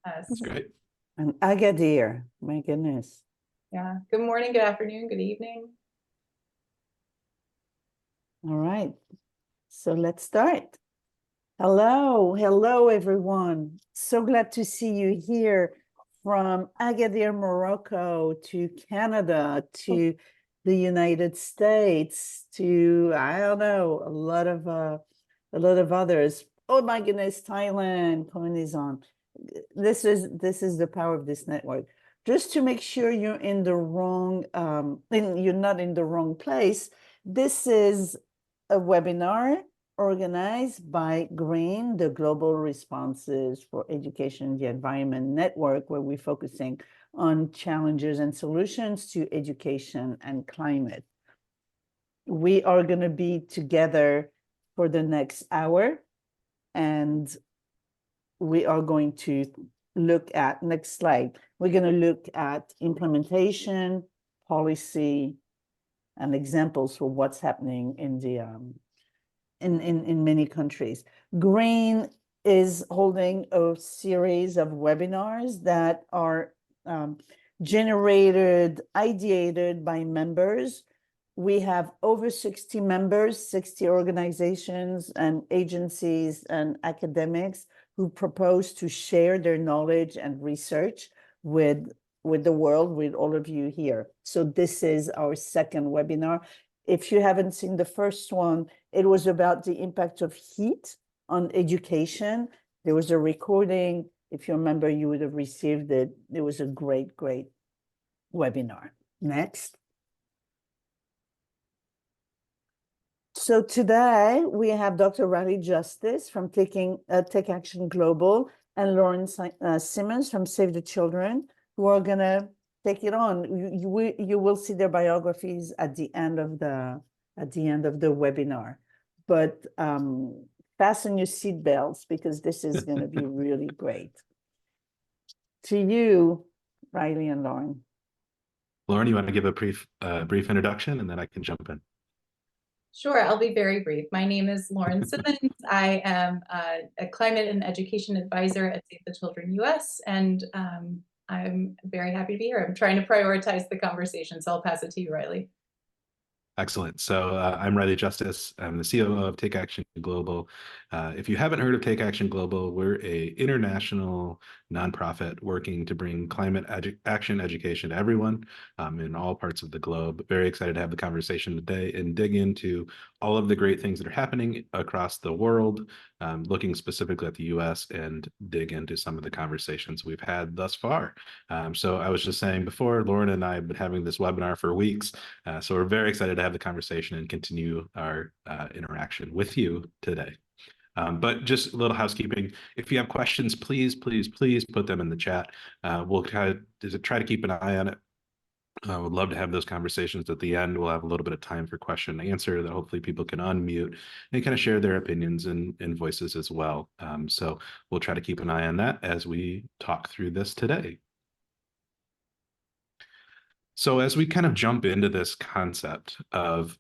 That's great. And Agadir, my goodness. Yeah. Good morning, good afternoon, good evening. All right. So let's start. Hello, everyone. So glad to see you here from Agadir, Morocco to Canada to the United States to, I don't know, a lot of others. Oh my goodness, Thailand, Cohen is on. This is the power of this network. Just to make sure you're in the wrong, you're not in the wrong place. This is a webinar organized by GREEN, the Global Responses for Education and the Environment Network, where we're focusing on challenges and solutions to education and climate. We are going to be together for the next hour, and we are going to look at, next slide, we're going to look at implementation, policy, and examples for what's happening in the in many countries. GREEN is holding a series of webinars that are generated, ideated by members. We have over 60 members, 60 organizations and agencies and academics who propose to share their knowledge and research with the world, with all of you here. So this is our second webinar. If you haven't seen the first one, it was about the impact of heat on education. There was a recording. If you remember, you would have received it. It was a great webinar. Next. So today we have Dr. Riley Justis from Take Action Global and Lauren Simmons from Save the Children, who are going to take it on. You will see their biographies at the end of the webinar, but fasten your seatbelts because this is going to be really great. To you, Riley and Lauren. Lauren, you want to give a brief introduction, and then I can jump in. Sure, I'll be very brief. My name is Lauren Simmons. I am a climate and education advisor at Save the Children US, and I'm very happy to be here. I'm trying to prioritize the conversation, so I'll pass it to you, Riley. Excellent. So I'm Riley Justis. I'm the COO of Take Action Global. If you haven't heard of Take Action Global, we're an international nonprofit working to bring climate action education to everyone in all parts of the globe. Very excited to have the conversation today and dig into all of the great things that are happening across the world, looking specifically at the US, and dig into some of the conversations we've had thus far. So I was just saying before, Lauren and I have been having this webinar for weeks, so we're very excited to have the conversation and continue our interaction with you today. But just a little housekeeping. If you have questions, please put them in the chat. We'll try to keep an eye on it. Would love to have those conversations at the end. We'll have a little bit of time for question and answer that hopefully people can unmute and kind of share their opinions and voices as well. So we'll try to keep an eye on that as we talk through this today. So as we kind of jump into this concept of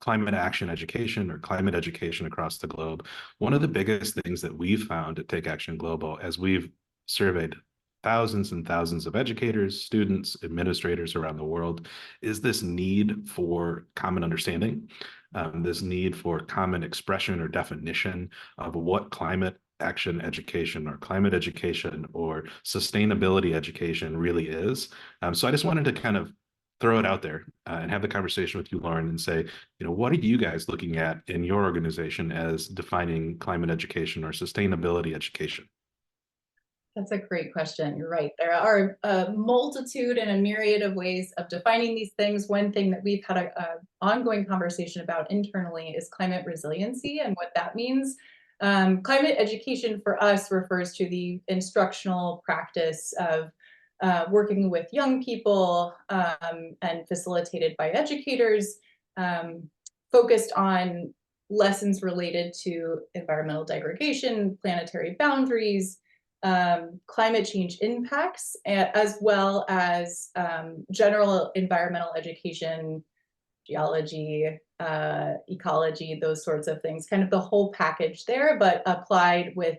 climate action education or climate education across the globe, one of the biggest things that we've found at Take Action Global, as we've surveyed thousands and thousands of educators, students, administrators around the world, is this need for common understanding, this need for common expression or definition of what climate action education or climate education or sustainability education really is. So I just wanted to kind of throw it out there and have the conversation with you, Lauren, and say, what are you guys looking at in your organization as defining climate education or sustainability education? That's a great question. You're right. There are a multitude and a myriad of ways of defining these things. One thing that we've had an ongoing conversation about internally is climate resiliency and what that means. Climate education for us refers to the instructional practice of working with young people and facilitated by educators, focused on lessons related to environmental degradation, planetary boundaries, climate change impacts, as well as general environmental education, geology, ecology, those sorts of things, kind of the whole package there, but applied with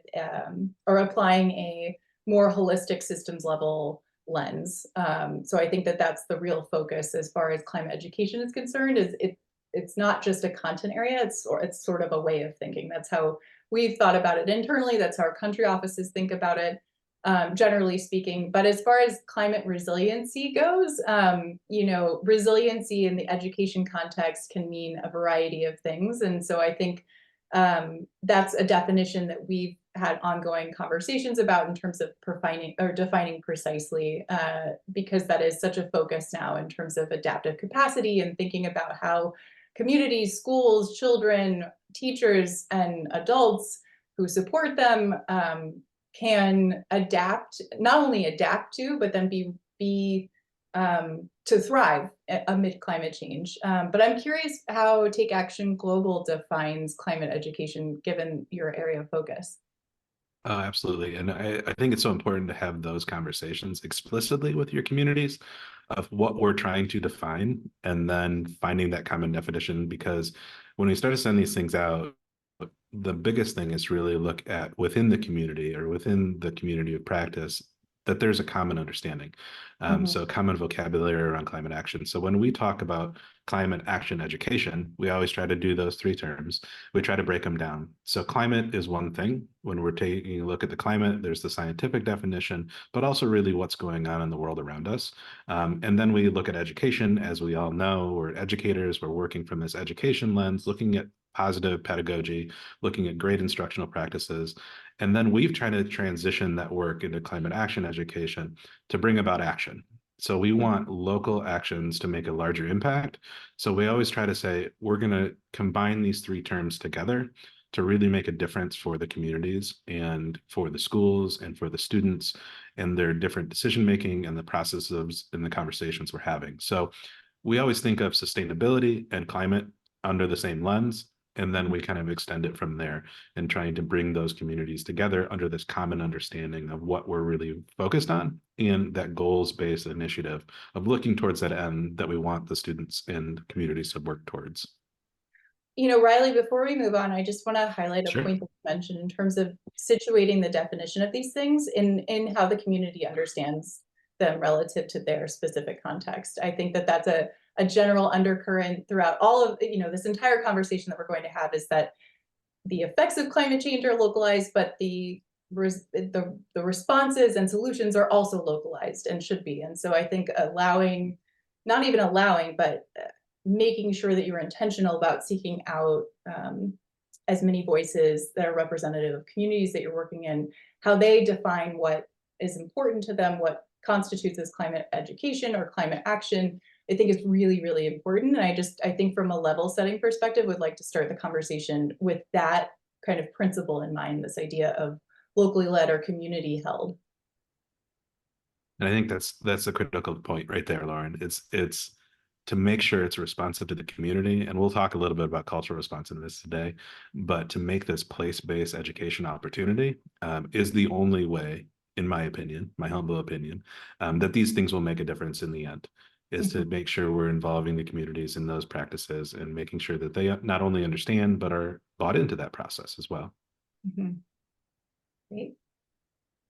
or applying a more holistic systems level lens. So I think that that's the real focus as far as climate education is concerned, is it's not just a content area, it's sort of a way of thinking. That's how we've thought about it internally. That's how our country offices think about it, generally speaking. But as far as climate resiliency goes, you know, resiliency in the education context can mean a variety of things. And so I think that's a definition that we've had ongoing conversations about in terms of defining precisely, because that is such a focus now in terms of adaptive capacity and thinking about how communities, schools, children, teachers, and adults who support them can adapt, not only adapt to, but then be to thrive amid climate change. But I'm curious how Take Action Global defines climate education, given your area of focus. Oh, absolutely. And I think it's so important to have those conversations explicitly with your communities of what we're trying to define and then finding that common definition. Because when we start to send these things out, the biggest thing is really look at within the community or within the community of practice that there's a common understanding. So common vocabulary around climate action. So when we talk about climate action education, we always try to do those three terms. We try to break them down. So climate is one thing. When we're taking a look at the climate, there's the scientific definition, but also really what's going on in the world around us. And then we look at education. As we all know, we're educators, we're working from this education lens, looking at positive pedagogy, looking at great instructional practices. And then we've tried to transition that work into climate action education to bring about action. So we want local actions to make a larger impact. So we always try to say, we're going to combine these three terms together to really make a difference for the communities and for the schools and for the students and their different decision making and the processes and the conversations we're having. So we always think of sustainability and climate under the same lens. And then we kind of extend it from there and trying to bring those communities together under this common understanding of what we're really focused on and that goals-based initiative of looking towards that end that we want the students and communities to work towards. You know, Riley, before we move on, I just want to highlight a Sure. point that you mentioned in terms of situating the definition of these things in how the community understands them relative to their specific context. I think that that's a general undercurrent throughout all of, you know, this entire conversation that we're going to have, is that the effects of climate change are localized, but the responses and solutions are also localized and should be. And so I think allowing, not even allowing, but making sure that you're intentional about seeking out as many voices that are representative of communities that you're working in, how they define what is important to them, what constitutes as climate education or climate action, I think is really, really important. And I think from a level setting perspective, would like to start the conversation with that kind of principle in mind, this idea of locally led or community held. And I think that's a critical point right there, Lauren. It's to make sure it's responsive to the community. And we'll talk a little bit about cultural responsiveness today, but to make this place-based education opportunity is the only way, in my opinion, my humble opinion, that these things will make a difference in the end, is to make sure we're involving the communities in those practices and making sure that they not only understand, but are bought into that process as well. Great.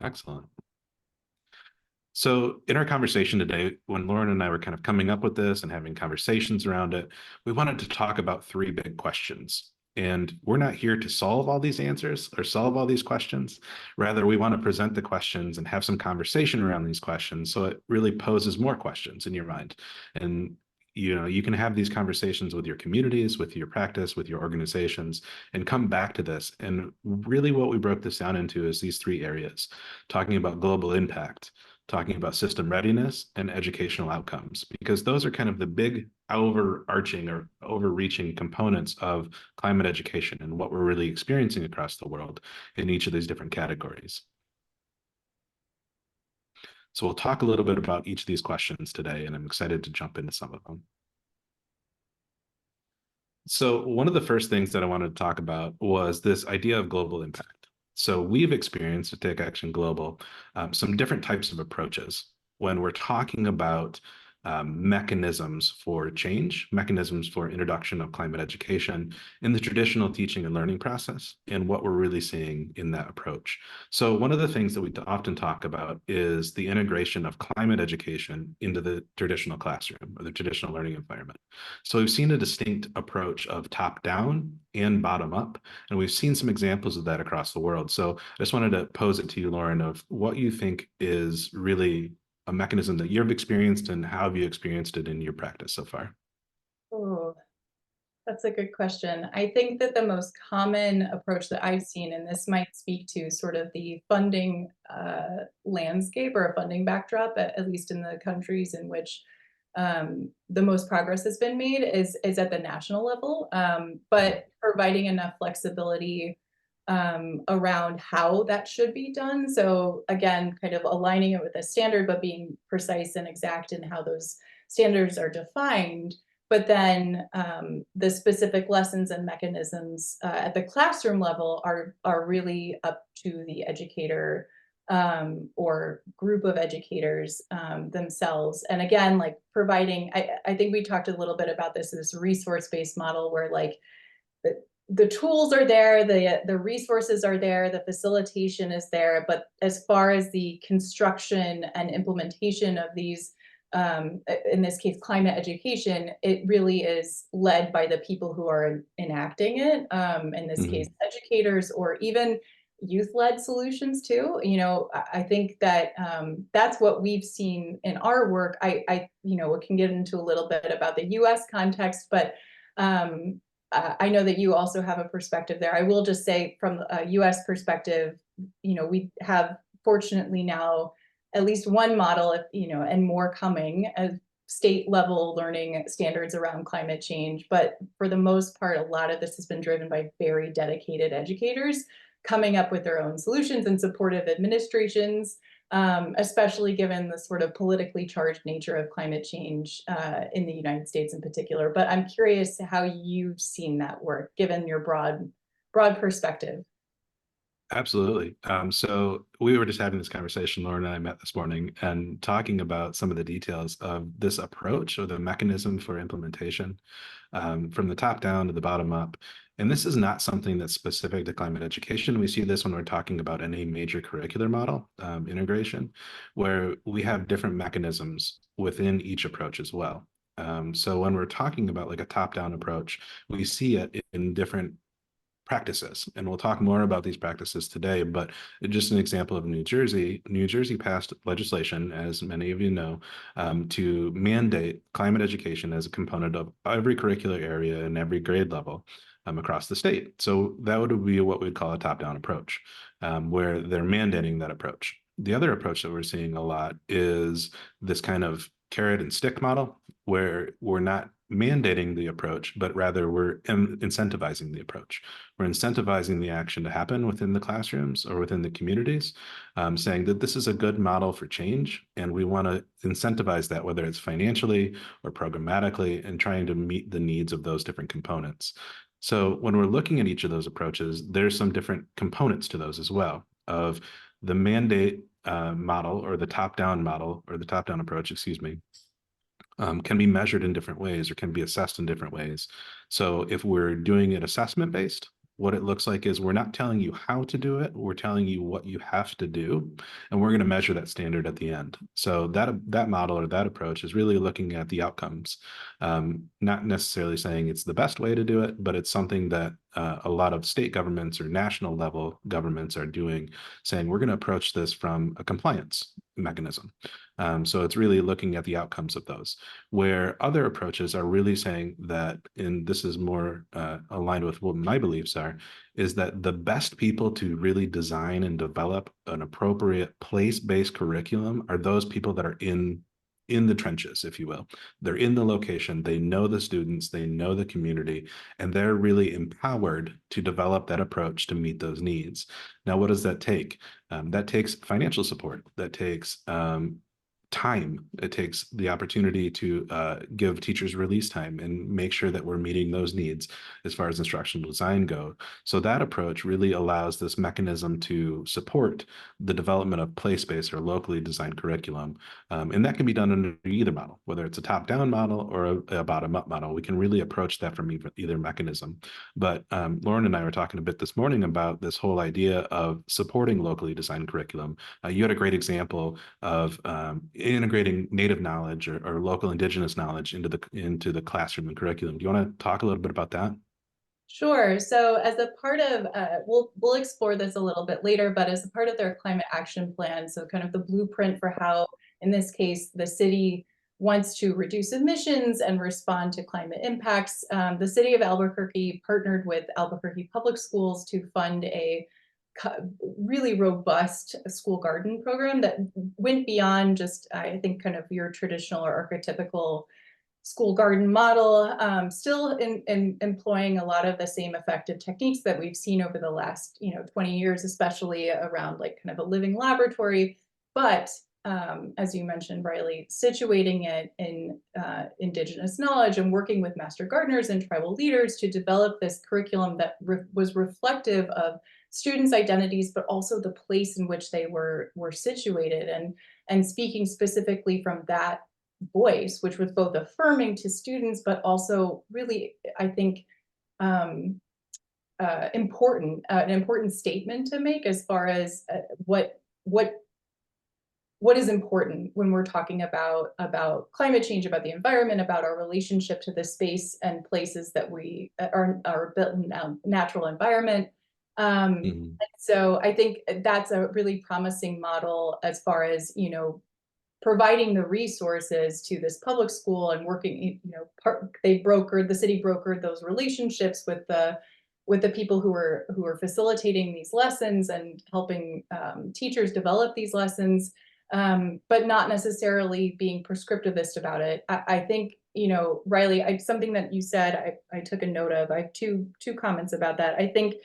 Excellent. So in our conversation today, when Lauren and I were kind of coming up with this and having conversations around it, we wanted to talk about three big questions. And we're not here to solve all these answers or solve all these questions. Rather, we want to present the questions and have some conversation around these questions so it really poses more questions in your mind. And you know, you can have these conversations with your communities, with your practice, with your organizations, and come back to this. And really what we broke this down into is these three areas, talking about global impact, talking about system readiness, and educational outcomes, because those are kind of the big overarching or overreaching components of climate education and what we're really experiencing across the world in each of these different categories. So we'll talk a little bit about each of these questions today, and I'm excited to jump into some of them. So one of the first things that I wanted to talk about was this idea of global impact. So we've experienced at Take Action Global some different types of approaches when we're talking about mechanisms for change, mechanisms for introduction of climate education in the traditional teaching and learning process, and what we're really seeing in that approach. So one of the things that we often talk about is the integration of climate education into the traditional classroom or the traditional learning environment. So we've seen a distinct approach of top down and bottom up, and we've seen some examples of that across the world. So I just wanted to pose it to you, Lauren, of what you think is really a mechanism that you've experienced, and how have you experienced it in your practice so far? Oh, that's a good question. I think that the most common approach that I've seen, and this might speak to sort of the funding landscape or a funding backdrop, at least in the countries in which the most progress has been made, is at the national level, but providing enough flexibility around how that should be done. So again, kind of aligning it with a standard, but being precise and exact in how those standards are defined. But then the specific lessons and mechanisms at the classroom level are really up to the educator or group of educators themselves. And again, like providing, I think we talked a little bit about this resource-based model where like the tools are there, the resources are there, the facilitation is there, but as far as the construction and implementation of these, in this case, climate education, it really is led by the people who are enacting it. In this case, educators or even youth-led solutions too. You know, I think that that's what we've seen in our work. You know, we can get into a little bit about the U.S. context, but I know that you also have a perspective there. I will just say from a US perspective, you know, we have fortunately now at least one model, you know, and more coming as state level learning standards around climate change. But for the most part, a lot of this has been driven by very dedicated educators coming up with their own solutions and supportive administrations, especially given the sort of politically charged nature of climate change in the United States in particular. But I'm curious how you've seen that work, given your broad perspective. Absolutely. So we were just having this conversation, Lauren and I met this morning, and talking about some of the details of this approach or the mechanism for implementation, from the top down to the bottom up. And this is not something that's specific to climate education. We see this when we're talking about any major curricular model integration, where we have different mechanisms within each approach as well. So when we're talking about like a top-down approach, we see it in different practices, and we'll talk more about these practices today. But just an example of New Jersey passed legislation, as many of you know, to mandate climate education as a component of every curricular area and every grade level across the state. So that would be what we'd call a top-down approach, where they're mandating that approach. The other approach that we're seeing a lot is this kind of carrot and stick model, where we're not mandating the approach, but rather we're incentivizing the approach. We're incentivizing the action to happen within the classrooms or within the communities, saying that this is a good model for change, and we want to incentivize that, whether it's financially or programmatically, and trying to meet the needs of those different components. So when we're looking at each of those approaches, there's some different components to those as well, of the mandate model or the top-down model or the top-down approach, excuse me, can be measured in different ways or can be assessed in different ways. So if we're doing it assessment based, what it looks like is we're not telling you how to do it, we're telling you what you have to do, and we're going to measure that standard at the end. So that model or that approach is really looking at the outcomes, not necessarily saying it's the best way to do it, but it's something that a lot of state governments or national level governments are doing, saying we're going to approach this from a compliance mechanism. So it's really looking at the outcomes of those, where other approaches are really saying that, and this is more aligned with what my beliefs are, is that the best people to really design and develop an appropriate place-based curriculum are those people that are in the trenches, if you will. They're in the location, they know the students, they know the community, and they're really empowered to develop that approach to meet those needs. Now, what does that take? That takes financial support. That takes time. It takes the opportunity to give teachers release time and make sure that we're meeting those needs as far as instructional design go. So that approach really allows this mechanism to support the development of place-based or locally designed curriculum. And that can be done under either model, whether it's a top-down model or a bottom-up model. We can really approach that from either mechanism. But Lauren and I were talking a bit this morning about this whole idea of supporting locally designed curriculum. You had a great example of integrating native knowledge or local indigenous knowledge into the classroom and curriculum. Do you want to talk a little bit about that? Sure. So as a part of, we'll explore this a little bit later, but as a part of their climate action plan, so kind of the blueprint for how, in this case, the city wants to reduce emissions and respond to climate impacts, the city of Albuquerque partnered with Albuquerque Public Schools to fund a really robust school garden program that went beyond just, I think, kind of your traditional or archetypical school garden model, still employing a lot of the same effective techniques that we've seen over the last 20 years, especially around like kind of a living laboratory. But as you mentioned, Riley, situating it in indigenous knowledge and working with master gardeners and tribal leaders to develop this curriculum that was reflective of students' identities, but also the place in which they were situated, and speaking specifically from that voice, which was both affirming to students, but also really, I think, an important statement to make as far as what is important when we're talking about climate change, about the environment, about our relationship to the space and places that we are built in natural environment. So I think that's a really promising model as far as, providing the resources to this public school and working, the city brokered those relationships with the people who were facilitating these lessons and helping teachers develop these lessons, but not necessarily being prescriptivist about it. I think, Riley, something that you said, I took a note of. I have two comments about that. I think,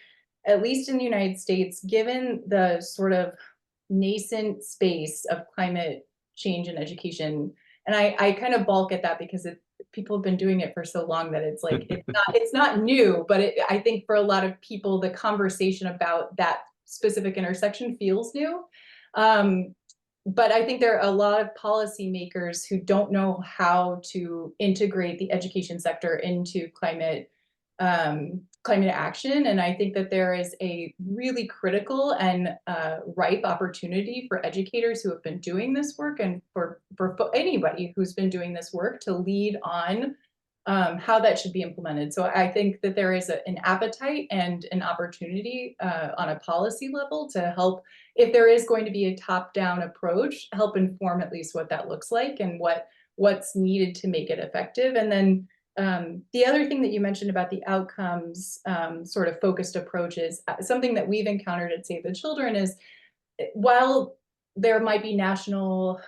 at least in the United States, given the sort of nascent space of climate change in education, and I kind of balk at that because people have been doing it for so long that it's like it's not new, but I think for a lot of people the conversation about that specific intersection feels new. But I think there are a lot of policymakers who don't know how to integrate the education sector into climate action. And I think that there is a really critical and ripe opportunity for educators who have been doing this work, and for anybody who's been doing this work, to lead on how that should be implemented. So I think that there is an appetite and an opportunity on a policy level to help, if there is going to be a top-down approach, help inform at least what that looks like and what's needed to make it effective. And then the other thing that you mentioned about the outcomes sort of focused approaches, something that we've encountered at Save the Children is, while there might be national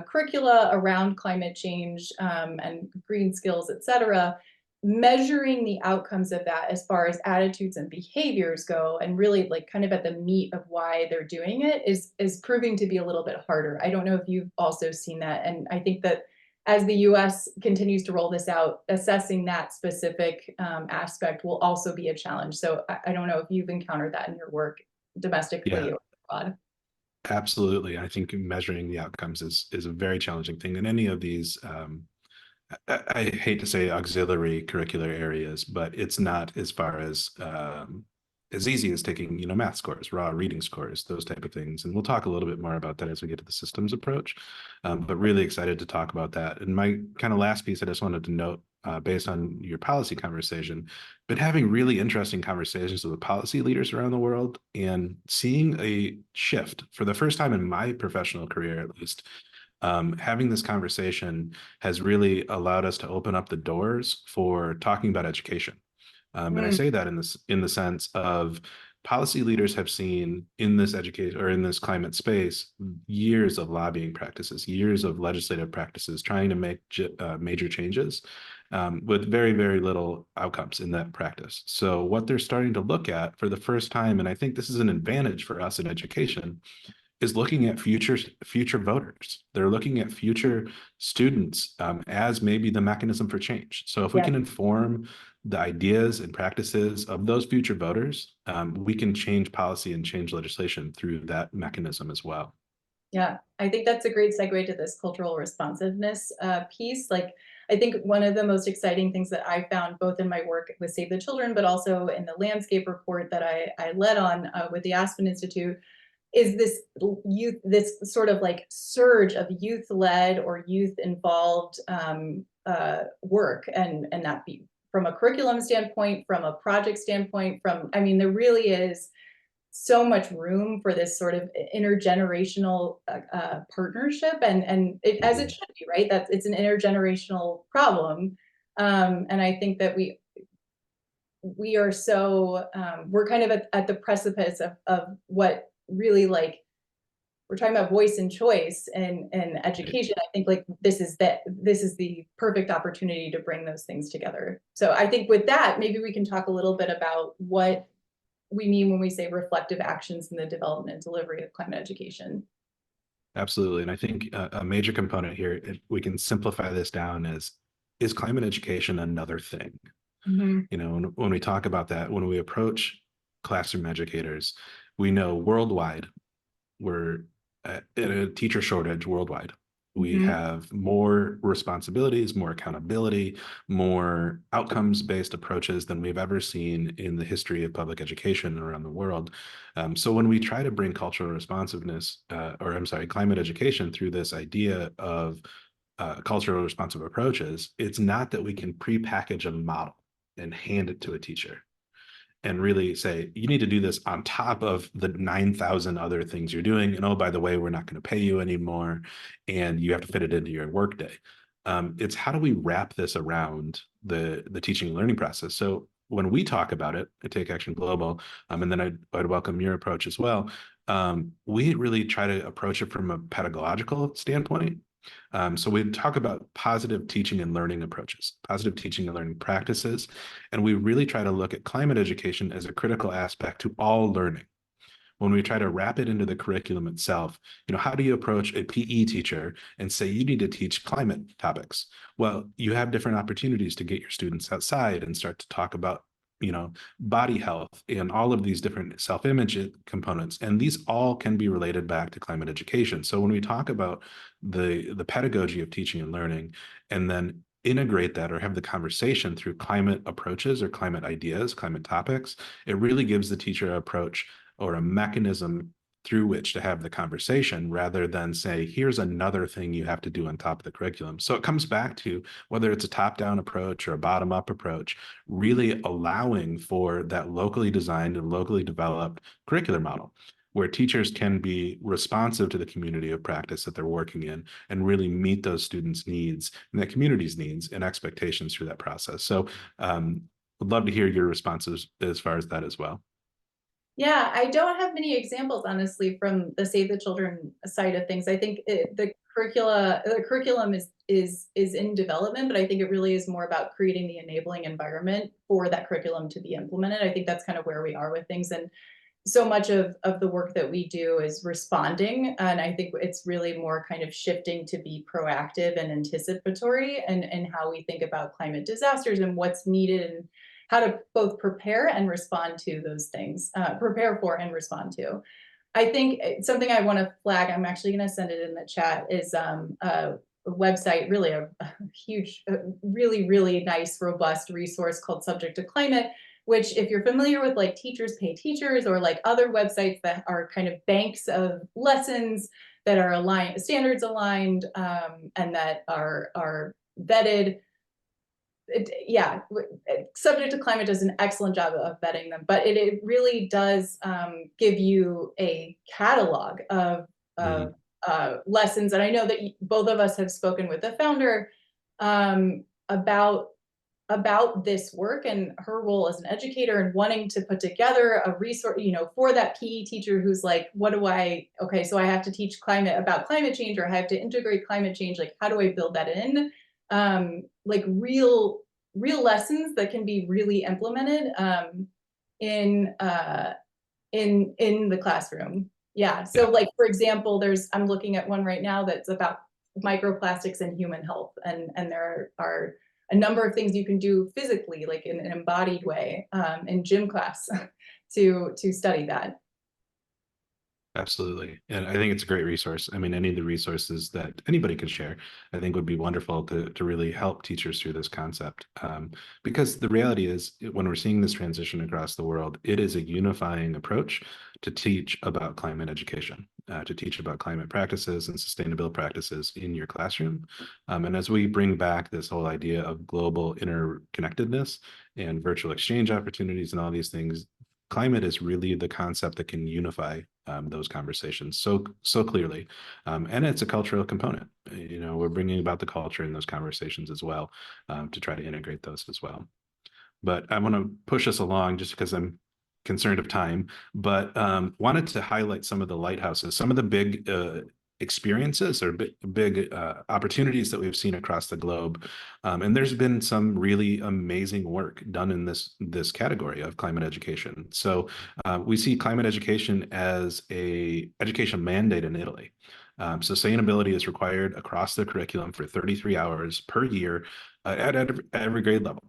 curricula around climate change and green skills, et cetera, measuring the outcomes of that as far as attitudes and behaviors go, and really like kind of at the meat of why they're doing it, is proving to be a little bit harder. I don't know if you've also seen that. And I think that as the US continues to roll this out, assessing that specific aspect will also be a challenge. So I don't know if you've encountered that in your work domestically or abroad. Absolutely. I think measuring the outcomes is a very challenging thing in any of these, I hate to say auxiliary curricular areas, but it's not as far as easy as taking, math scores, raw reading scores, those type of things. And we'll talk a little bit more about that as we get to the systems approach, but really excited to talk about that. And my kind of last piece I just wanted to note, based on your policy conversation, been having really interesting conversations with policy leaders around the world and seeing a shift for the first time in my professional career, at least. Having this conversation has really allowed us to open up the doors for talking about education. And I say that in the sense of policy leaders have seen in this education or in this climate space years of lobbying practices, years of legislative practices trying to make major changes with very, very little outcomes in that practice. So what they're starting to look at for the first time, and I think this is an advantage for us in education, is looking at future voters. They're looking at future students as maybe the mechanism for change. So if we Yeah. can inform the ideas and practices of those future voters, we can change policy and change legislation through that mechanism as well. Yeah, I think that's a great segue to this cultural responsiveness piece. Like, I think one of the most exciting things that I found both in my work with Save the Children, but also in the landscape report that I led on with the Aspen Institute, is this sort of like surge of youth-led or youth-involved work, and that be from a curriculum standpoint, from a project standpoint, I mean, there really is so much room for this sort of intergenerational partnership, and as it should be, right? That it's an intergenerational problem, and I think that we are so we're kind of at the precipice of what really, like, we're talking about voice and choice and education. I think like this is the perfect opportunity to bring those things together. So I think with that, maybe we can talk a little bit about what we mean when we say reflective actions in the development and delivery of climate education. Absolutely. And I think a major component here, we can simplify this down as, is climate education another thing? Mhm. You know, when we talk about that, when we approach classroom educators, we know worldwide we're in a teacher shortage worldwide. We Mhm. have more responsibilities, more accountability, more outcomes-based approaches than we've ever seen in the history of public education around the world. So when we try to bring cultural responsiveness, climate education through this idea of cultural responsive approaches, it's not that we can prepackage a model and hand it to a teacher and really say, you need to do this on top of the 9,000 other things you're doing. And oh, by the way, we're not going to pay you anymore. And you have to fit it into your workday. It's how do we wrap this around the teaching and learning process? So when we talk about it at Take Action Global, and then I'd welcome your approach as well, we really try to approach it from a pedagogical standpoint. So we talk about positive teaching and learning approaches, positive teaching and learning practices, and we really try to look at climate education as a critical aspect to all learning. When we try to wrap it into the curriculum itself, you know, how do you approach a PE teacher and say you need to teach climate topics? Well, you have different opportunities to get your students outside and start to talk about, you know, body health and all of these different self-image components, and these all can be related back to climate education. So when we talk about the pedagogy of teaching and learning, and then integrate that or have the conversation through climate approaches or climate ideas, climate topics, it really gives the teacher an approach or a mechanism through which to have the conversation rather than say, here's another thing you have to do on top of the curriculum. So it comes back to whether it's a top-down approach or a bottom-up approach, really allowing for that locally designed and locally developed curricular model where teachers can be responsive to the community of practice that they're working in and really meet those students' needs and that community's needs and expectations through that process. So would love to hear your responses as far as that as well. Yeah, I don't have many examples, honestly, from the Save the Children side of things. I think the curriculum is in development, but I think it really is more about creating the enabling environment for that curriculum to be implemented. I think that's kind of where we are with things, and so much of the work that we do is responding, and I think it's really more kind of shifting to be proactive and anticipatory, and how we think about climate disasters and what's needed and how to both prepare and respond to those things, prepare for and respond to. I think something I want to flag, I'm actually going to send it in the chat, is a website, really a huge, really, really nice, robust resource called Subject to Climate, which if you're familiar with like Teachers Pay Teachers or like other websites that are kind of banks of lessons that are aligned, standards aligned, and that are vetted, Subject to Climate does an excellent job of vetting them, but it really does give you a catalog of lessons. And I know that both of us have spoken with the founder about this work and her role as an educator and wanting to put together a resource, you know, for that PE teacher who's like, okay, so I have to teach about climate change, or I have to integrate climate change. Like, how do I build that in? Like real lessons that can be really implemented in the classroom. Yeah. So like, for example, I'm looking at one right now that's about microplastics and human health. And there are a number of things you can do physically, like in an embodied way, in gym class to study that. Absolutely. And I think it's a great resource. I mean, any of the resources that anybody can share, I think would be wonderful to really help teachers through this concept. Because the reality is, when we're seeing this transition across the world, it is a unifying approach to teach about climate education, to teach about climate practices and sustainable practices in your classroom. And as we bring back this whole idea of global interconnectedness and virtual exchange opportunities and all these things, climate is really the concept that can unify those conversations so clearly, and it's a cultural component. You know, we're bringing about the culture in those conversations as well, to try to integrate those as well. But I want to push us along just because I'm concerned of time, but wanted to highlight some of the lighthouses, some of the big experiences or big opportunities that we've seen across the globe. And there's been some really amazing work done in this category of climate education. So we see climate education as a education mandate in Italy. Sustainability is required across the curriculum for 33 hours per year at every grade level.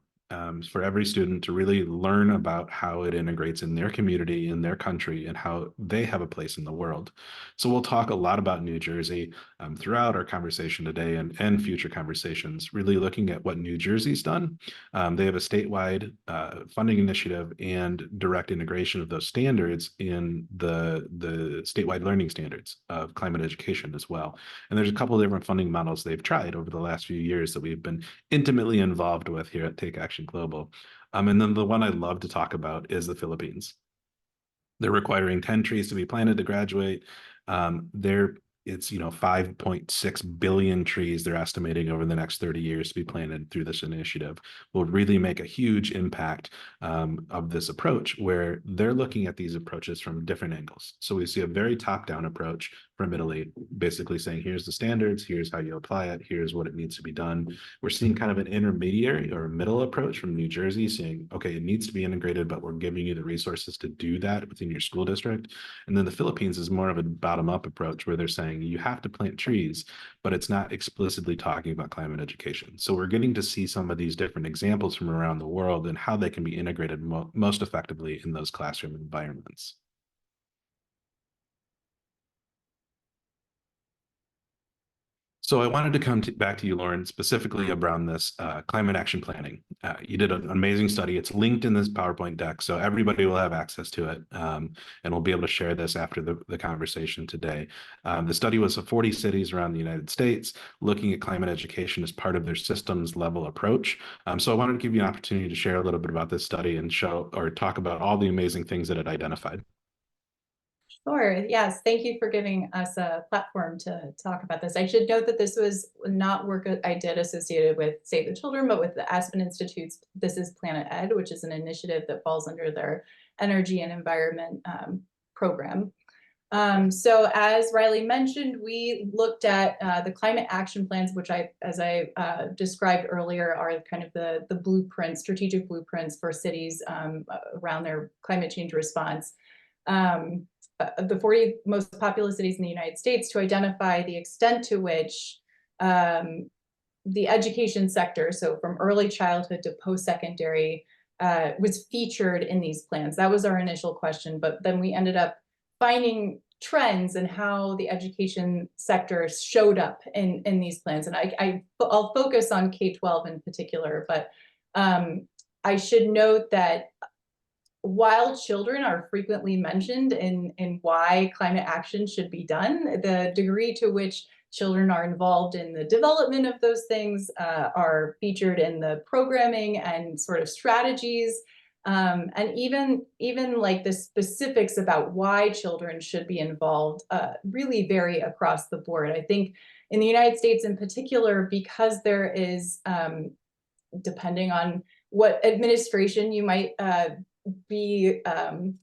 For every student to really learn about how it integrates in their community, in their country, and how they have a place in the world. So we'll talk a lot about New Jersey throughout our conversation today and future conversations, really looking at what New Jersey's done. They have a statewide funding initiative and direct integration of those standards in the statewide learning standards of climate education as well. And there's a couple of different funding models they've tried over the last few years that we've been intimately involved with here at Take Action Global. And then the one I love to talk about is the Philippines. They're requiring 10 trees to be planted to graduate. It's 5.6 billion trees they're estimating over the next 30 years to be planted through this initiative. Will really make a huge impact of this approach, where they're looking at these approaches from different angles. So we see a very top-down approach from Italy, basically saying, here's the standards, here's how you apply it, here's what it needs to be done. We're seeing kind of an intermediary or middle approach from New Jersey, saying, okay, it needs to be integrated, but we're giving you the resources to do that within your school district. And then the Philippines is more of a bottom-up approach, where they're saying you have to plant trees, but it's not explicitly talking about climate education. So we're getting to see some of these different examples from around the world and how they can be integrated most effectively in those classroom environments. So I wanted to come back to you, Lauren, specifically around this climate action planning. You did an amazing study. It's linked in this PowerPoint deck, so everybody will have access to it, and we'll be able to share this after the conversation today. The study was of 40 cities around the United States, looking at climate education as part of their systems level approach. So I wanted to give you an opportunity to share a little bit about this study and show or talk about all the amazing things that it identified. Sure. Yes. Thank you for giving us a platform to talk about this. I should note that this was not work I did associated with Save the Children, but with the Aspen Institute's This is Planet Ed, which is an initiative that falls under their energy and environment program. So as Riley mentioned, we looked at the climate action plans, which as I described earlier, are kind of the blueprints, strategic blueprints for cities around their climate change response. The 40 most populous cities in the United States, to identify the extent to which the education sector, so from early childhood to post-secondary, was featured in these plans. That was our initial question, but then we ended up finding trends in how the education sector showed up in these plans. And I'll focus on K-12 in particular, but I should note that while children are frequently mentioned in why climate action should be done, the degree to which children are involved in the development of those things are featured in the programming and sort of strategies, and even like the specifics about why children should be involved really vary across the board. I think in the United States in particular, because there is, depending on what administration you might be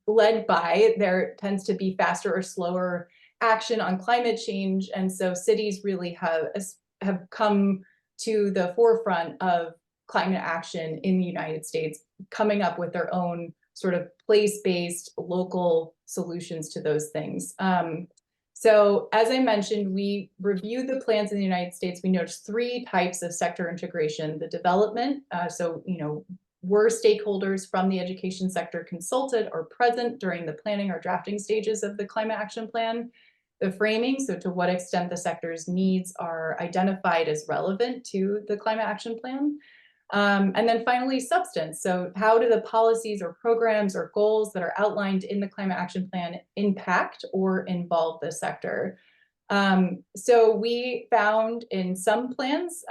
led by, there tends to be faster or slower action on climate change. And so cities really have come to the forefront of climate action in the United States, coming up with their own sort of place-based local solutions to those things. So as I mentioned, we reviewed the plans in the United States. We noticed 3 types of sector integration: the development. So, were stakeholders from the education sector consulted or present during the planning or drafting stages of the climate action plan? The framing, so to what extent the sector's needs are identified as relevant to the climate action plan. And then finally, substance. So how do the policies or programs or goals that are outlined in the climate action plan impact or involve the sector? So we found in some plans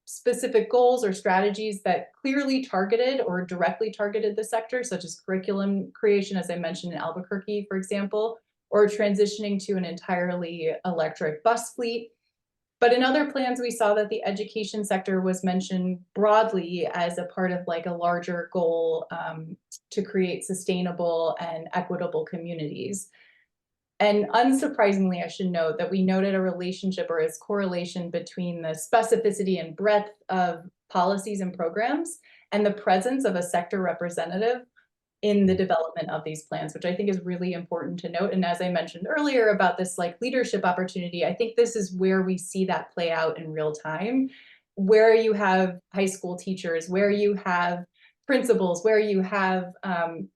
specific goals or strategies that clearly targeted or directly targeted the sector, such as curriculum creation, as I mentioned in Albuquerque, for example, or transitioning to an entirely electric bus fleet. But in other plans, we saw that the education sector was mentioned broadly as a part of like a larger goal to create sustainable and equitable communities. And unsurprisingly, I should note that we noted a relationship or a correlation between the specificity and breadth of policies and programs and the presence of a sector representative in the development of these plans, which I think is really important to note. And as I mentioned earlier about this like leadership opportunity, I think this is where we see that play out in real time, where you have high school teachers, where you have principals, where you have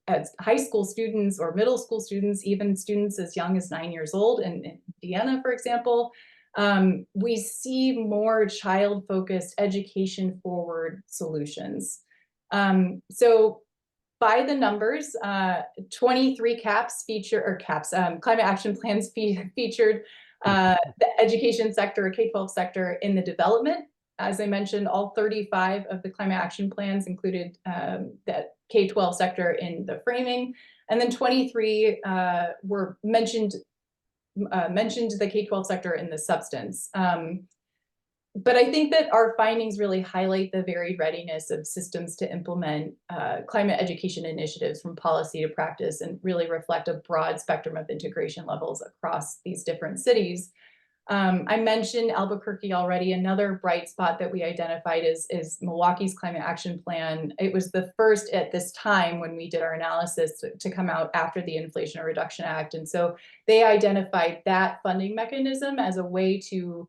as high school students or middle school students, even students as young as 9 years old in Indiana, for example. We see more child-focused, education-forward solutions. So by the numbers, 23 climate action plans featured the education sector, K-12 sector in the development. As I mentioned, all 35 of the climate action plans included that K-12 sector in the framing, and then 23 were mentioned the K-12 sector in the substance. But I think that our findings really highlight the varied readiness of systems to implement climate education initiatives from policy to practice and really reflect a broad spectrum of integration levels across these different cities. I mentioned Albuquerque already. Another bright spot that we identified is Milwaukee's climate action plan. It was the first at this time when we did our analysis to come out after the Inflation Reduction Act. And so they identified that funding mechanism as a way to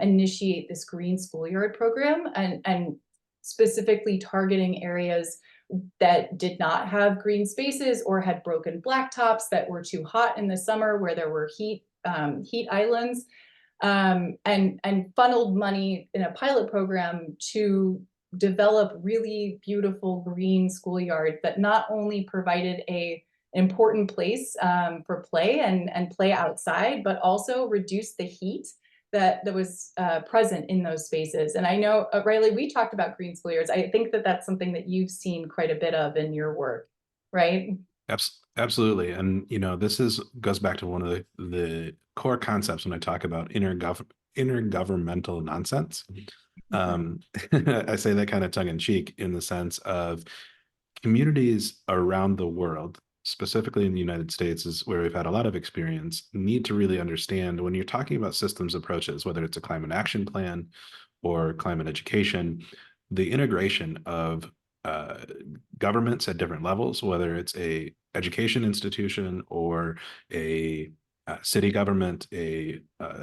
initiate this green schoolyard program and specifically targeting areas that did not have green spaces or had broken blacktops that were too hot in the summer where there were heat islands, and funneled money in a pilot program to develop really beautiful green schoolyards that not only provided a important place for play and play outside, but also reduced the heat that was present in those spaces. And I know, Riley, we talked about green schoolyards. I think that that's something that you've seen quite a bit of in your work, right? Absolutely. And, this goes back to one of the core concepts when I talk about intergovernmental nonsense. I say that kind of tongue in cheek in the sense of communities around the world, specifically in the United States, is where we've had a lot of experience, need to really understand when you're talking about systems approaches, whether it's a climate action plan or climate education, the integration of governments at different levels, whether it's a education institution or a city government, a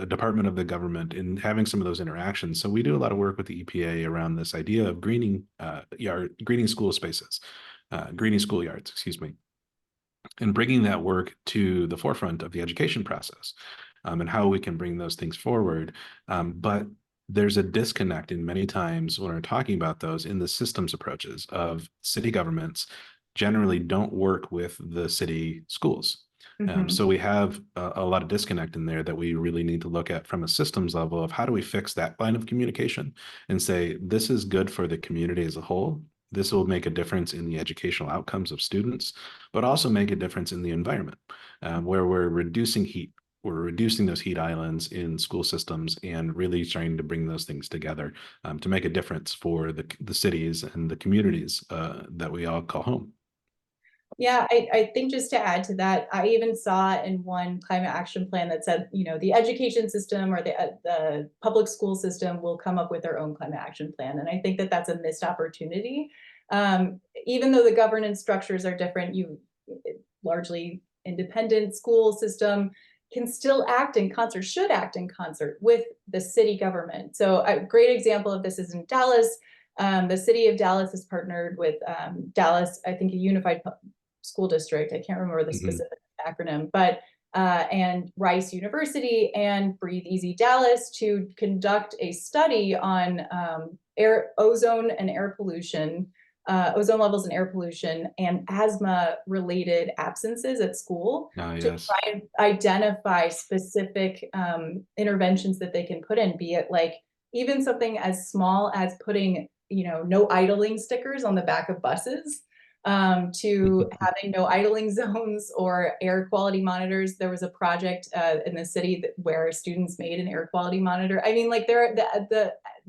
department of the government, and having some of those interactions. So we do a lot of work with the EPA around this idea of greening school spaces, greening schoolyards, excuse me, and bringing that work to the forefront of the education process, and how we can bring those things forward. But there's a disconnect in many times when we're talking about those in the systems approaches of city governments generally don't work with the city schools. So we have a lot of disconnect in there that we really need to look at from a systems level of how do we fix that line of communication and say, this is good for the community as a whole. This will make a difference in the educational outcomes of students, but also make a difference in the environment where we're reducing heat. We're reducing those heat islands in school systems and really trying to bring those things together to make a difference for the cities and the communities that we all call home. Yeah, I think just to add to that, I even saw in one climate action plan that said, the education system or the public school system will come up with their own climate action plan. And I think that that's a missed opportunity. Even though the governance structures are different, largely independent school system can still act in concert, should act in concert with the city government. So a great example of this is in Dallas. The city of Dallas has partnered with Dallas, I think a unified school district. I can't remember the specific acronym, but and Rice University and Breathe Easy Dallas to conduct a study on ozone and air pollution, ozone levels and air pollution and asthma related absences at school to try and identify specific interventions that they can put in, be it like even something as small as putting, no idling stickers on the back of buses, to having no idling zones or air quality monitors. There was a project in the city where students made an air quality monitor. I mean, like there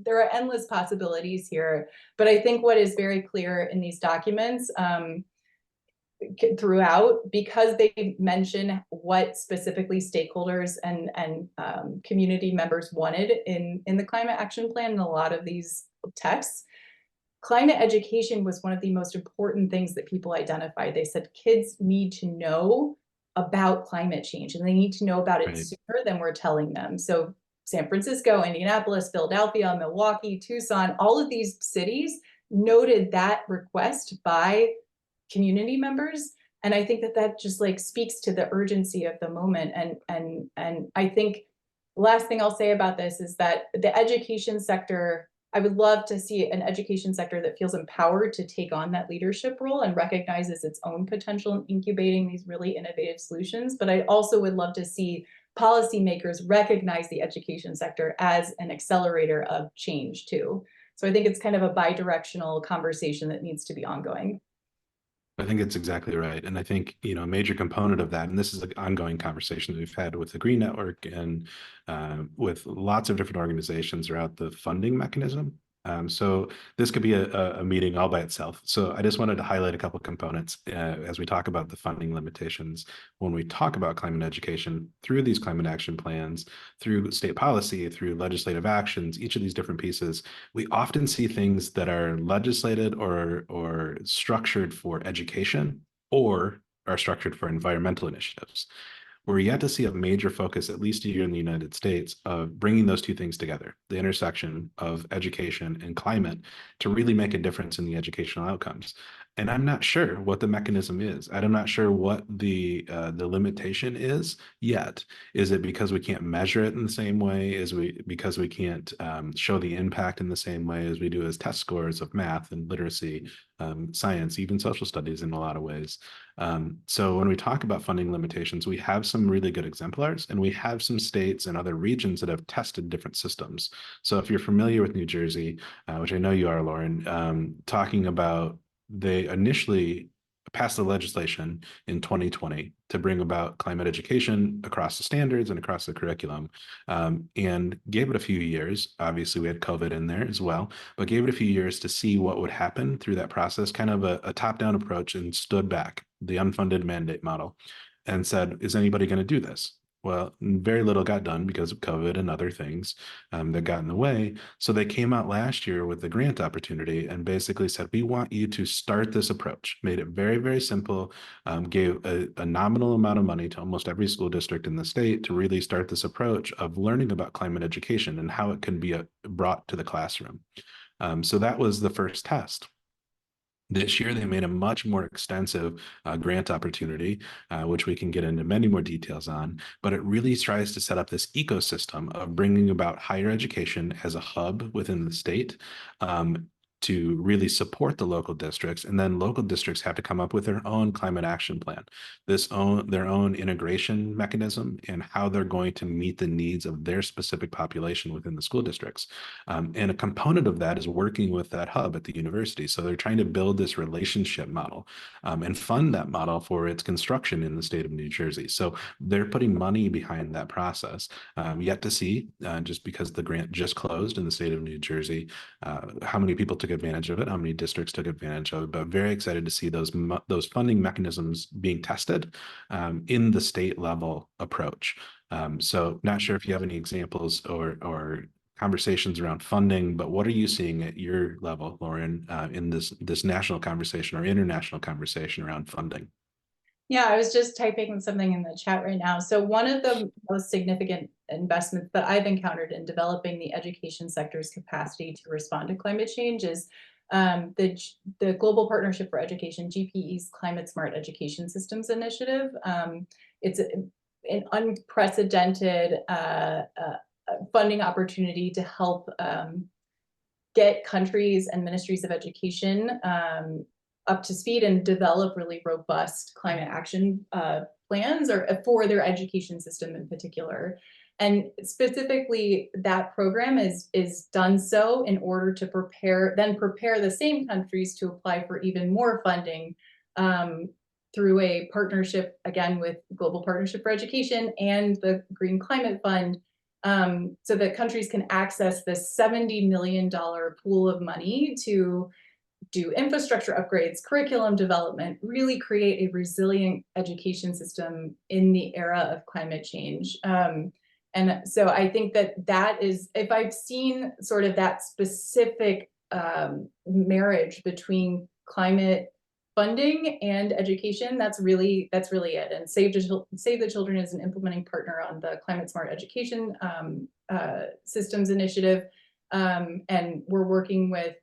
are endless possibilities here, but I think what is very clear in these documents throughout, because they mention what specifically stakeholders and community members wanted in the climate action plan in a lot of these texts, climate education was one of the most important things that people identified. They said kids need to know about climate change and they need to know about it sooner than we're telling them. So San Francisco, Indianapolis, Philadelphia, Milwaukee, Tucson, all of these cities noted that request by community members. And I think that just like speaks to the urgency of the moment. And I think the last thing I'll say about this is that the education sector, I would love to see an education sector that feels empowered to take on that leadership role and recognizes its own potential in incubating these really innovative solutions. But I also would love to see policymakers recognize the education sector as an accelerator of change too. So I think it's kind of a bi-directional conversation that needs to be ongoing. I think it's exactly right. And I think, a major component of that, and this is an ongoing conversation that we've had with the Green Network and with lots of different organizations throughout the funding mechanism. So this could be a meeting all by itself. So I just wanted to highlight a couple of components as we talk about the funding limitations. When we talk about climate education through these climate action plans, through state policy, through legislative actions, each of these different pieces, we often see things that are legislated or structured for education or are structured for environmental initiatives. We're yet to see a major focus, at least here in the United States, of bringing those two things together, the intersection of education and climate, to really make a difference in the educational outcomes. And I'm not sure what the mechanism is. I'm not sure what the limitation is yet. Is it because we can't measure it in the same way? Because we can't show the impact in the same way as we do as test scores of math and literacy, science, even social studies in a lot of ways? So when we talk about funding limitations, we have some really good exemplars, and we have some states and other regions that have tested different systems. So if you're familiar with New Jersey, which I know you are, Lauren, talking about they initially passed the legislation in 2020 to bring about climate education across the standards and across the curriculum, and gave it a few years. Obviously, we had COVID in there as well, but gave it a few years to see what would happen through that process, kind of a top-down approach, and stood back the unfunded mandate model and said, is anybody going to do this? Well, very little got done because of COVID and other things that got in the way. So they came out last year with the grant opportunity and basically said, we want you to start this approach. Made it very, very simple, gave a nominal amount of money to almost every school district in the state to really start this approach of learning about climate education and how it can be brought to the classroom. So that was the first test. This year, they made a much more extensive grant opportunity, which we can get into many more details on, but it really tries to set up this ecosystem of bringing about higher education as a hub within the state, to really support the local districts. And then local districts have to come up with their own climate action plan, their own integration mechanism, and how they're going to meet the needs of their specific population within the school districts. And a component of that is working with that hub at the university. So they're trying to build this relationship model and fund that model for its construction in the state of New Jersey. So they're putting money behind that process. Yet to see, just because the grant just closed in the state of New Jersey, how many people took advantage of it, how many districts took advantage of it, but very excited to see those funding mechanisms being tested in the state level approach. So not sure if you have any examples or conversations around funding, but what are you seeing at your level, Lauren, in this national conversation or international conversation around funding? Yeah, I was just typing something in the chat right now. So one of the most significant investments that I've encountered in developing the education sector's capacity to respond to climate change is the Global Partnership for Education, GPE's Climate Smart Education Systems Initiative. It's an unprecedented funding opportunity to help get countries and ministries of education up to speed and develop really robust climate action plans or for their education system in particular. And specifically, that program is done so in order to prepare the same countries to apply for even more funding through a partnership, again, with Global Partnership for Education and the Green Climate Fund, so that countries can access this $70 million pool of money to do infrastructure upgrades, curriculum development, really create a resilient education system in the era of climate change. And so I think that is, if I've seen sort of that specific marriage between climate funding and education, that's really it. And Save the Children is an implementing partner on the Climate Smart Education Systems Initiative. And we're working with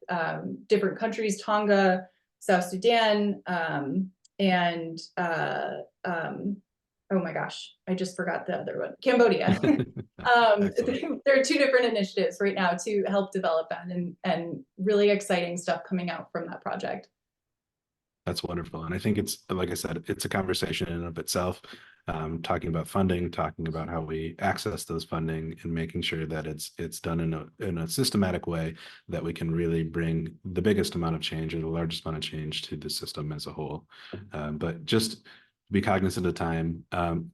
different countries, Tonga, South Sudan, and oh my gosh, I just forgot the other one, Cambodia. There are two different initiatives right now to help develop that, and really exciting stuff coming out from that project. That's wonderful. And I think it's, like I said, it's a conversation in and of itself, talking about funding, talking about how we access those funding and making sure that it's done in a systematic way that we can really bring the biggest amount of change or the largest amount of change to the system as a whole. But just be cognizant of time.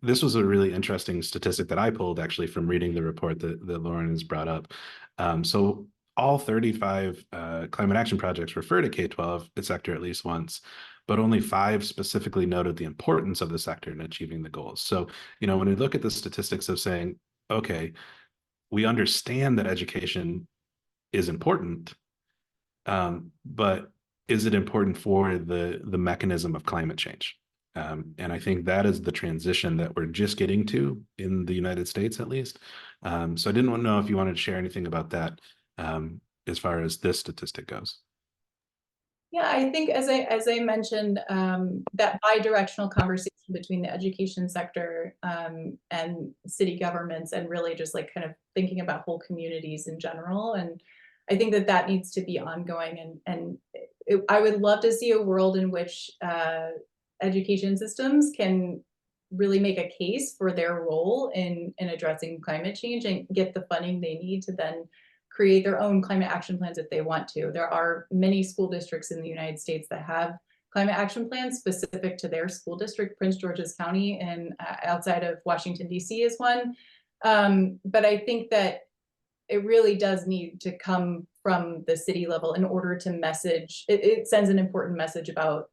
This was a really interesting statistic that I pulled actually from reading the report that Lauren has brought up. So all 35 climate action projects refer to K-12 sector at least once, but only 5 specifically noted the importance of the sector in achieving the goals. So, when we look at the statistics of saying, okay, we understand that education is important, but is it important for the mechanism of climate change? And I think that is the transition that we're just getting to in the United States, at least. So I didn't want to know if you wanted to share anything about that. As far as this statistic goes. Yeah, I think as I mentioned, that bi-directional conversation between the education sector and city governments, and really just like kind of thinking about whole communities in general. And I think that needs to be ongoing. And I would love to see a world in which education systems can really make a case for their role in addressing climate change and get the funding they need to then create their own climate action plans if they want to. There are many school districts in the United States that have climate action plans specific to their school district. Prince George's County and outside of Washington, D.C. is one. But I think that it really does need to come from the city level in order to message. It sends an important message about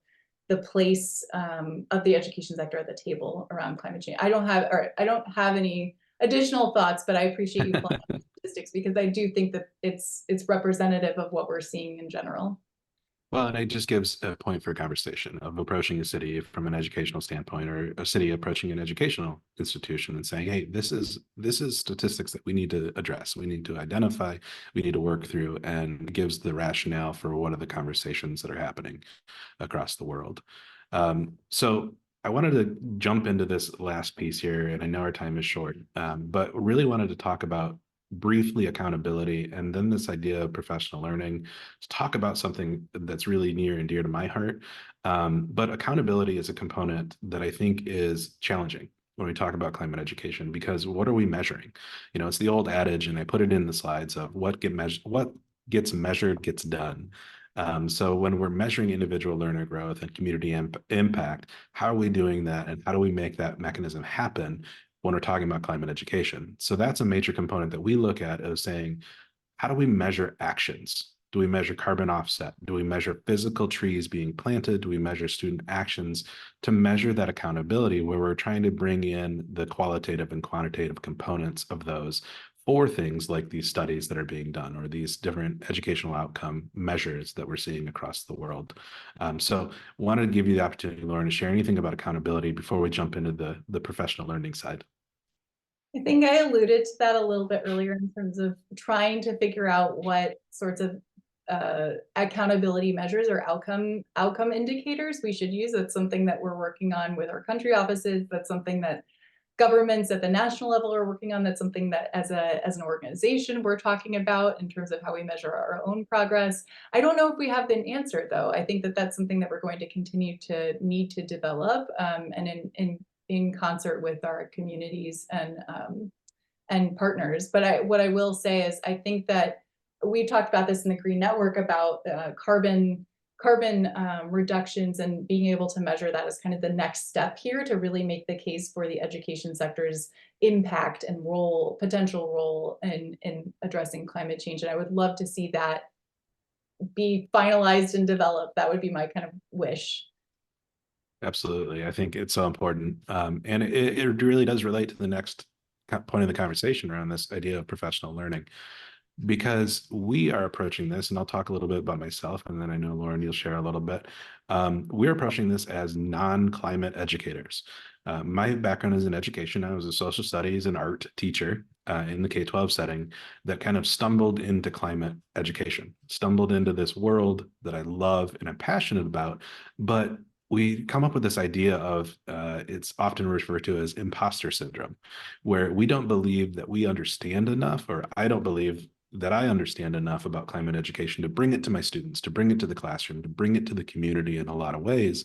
the place of the education sector at the table around climate change. I don't have any additional thoughts, but I appreciate you pulling up statistics because I do think that it's representative of what we're seeing in general. Well, and it just gives a point for conversation of approaching a city from an educational standpoint, or a city approaching an educational institution and saying, hey, this is statistics that we need to address. We need to identify, we need to work through, and gives the rationale for what are the conversations that are happening across the world. So I wanted to jump into this last piece here, and I know our time is short, but really wanted to talk about briefly accountability, and then this idea of professional learning, to talk about something that's really near and dear to my heart. But accountability is a component that I think is challenging when we talk about climate education, because what are we measuring? It's the old adage, and I put it in the slides, of what gets measured gets done. So when we're measuring individual learner growth and community impact, how are we doing that, and how do we make that mechanism happen when we're talking about climate education? So that's a major component that we look at, as saying, how do we measure actions? Do we measure carbon offset? Do we measure physical trees being planted? Do we measure student actions to measure that accountability, where we're trying to bring in the qualitative and quantitative components of those for things like these studies that are being done or these different educational outcome measures that we're seeing across the world. So wanted to give you the opportunity, Lauren, to share anything about accountability before we jump into the professional learning side. I think I alluded to that a little bit earlier in terms of trying to figure out what sorts of accountability measures or outcome indicators we should use. That's something that we're working on with our country offices. That's something that governments at the national level are working on. That's something that as an organization we're talking about in terms of how we measure our own progress. I don't know if we have an answer though. I think that that's something that we're going to continue to need to develop, and in concert with our communities and partners. But what I will say is I think that we talked about this in the Green Network about carbon reductions and being able to measure that as kind of the next step here to really make the case for the education sector's impact and potential role in addressing climate change. And I would love to see that be finalized and developed. That would be my kind of wish. Absolutely. I think it's so important. And it really does relate to the next point of the conversation around this idea of professional learning, because we are approaching this, and I'll talk a little bit about myself, and then I know, Lauren, you'll share a little bit. We're approaching this as non-climate educators. My background is in education. I was a social studies and art teacher in the K-12 setting that kind of stumbled into climate education, stumbled into this world that I love and I'm passionate about, but we come up with this idea of it's often referred to as imposter syndrome, where we don't believe that we understand enough, or I don't believe that I understand enough about climate education to bring it to my students, to bring it to the classroom, to bring it to the community in a lot of ways,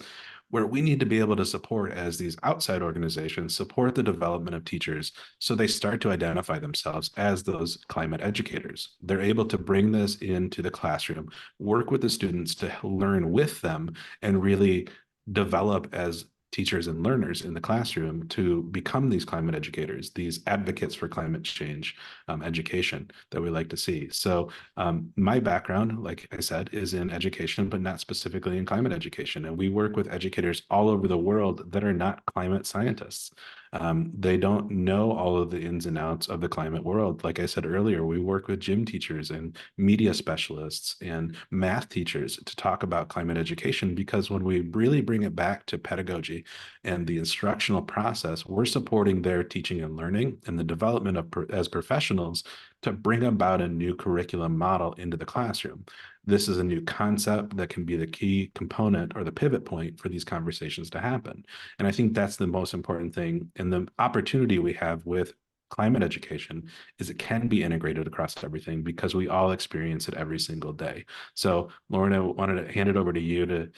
where we need to be able to support, as these outside organizations, support the development of teachers so they start to identify themselves as those climate educators. They're able to bring this into the classroom, work with the students to learn with them, and really develop as teachers and learners in the classroom to become these climate educators, these advocates for climate change education that we like to see. So my background, like I said, is in education, but not specifically in climate education. And we work with educators all over the world that are not climate scientists. They don't know all of the ins and outs of the climate world. Like I said earlier, we work with gym teachers and media specialists and math teachers to talk about climate education, because when we really bring it back to pedagogy and the instructional process, we're supporting their teaching and learning and the development of as professionals to bring about a new curriculum model into the classroom. This is a new concept that can be the key component or the pivot point for these conversations to happen. And I think that's the most important thing. And the opportunity we have with climate education is it can be integrated across everything, because we all experience it every single day. So Lauren, I wanted to hand it over to you to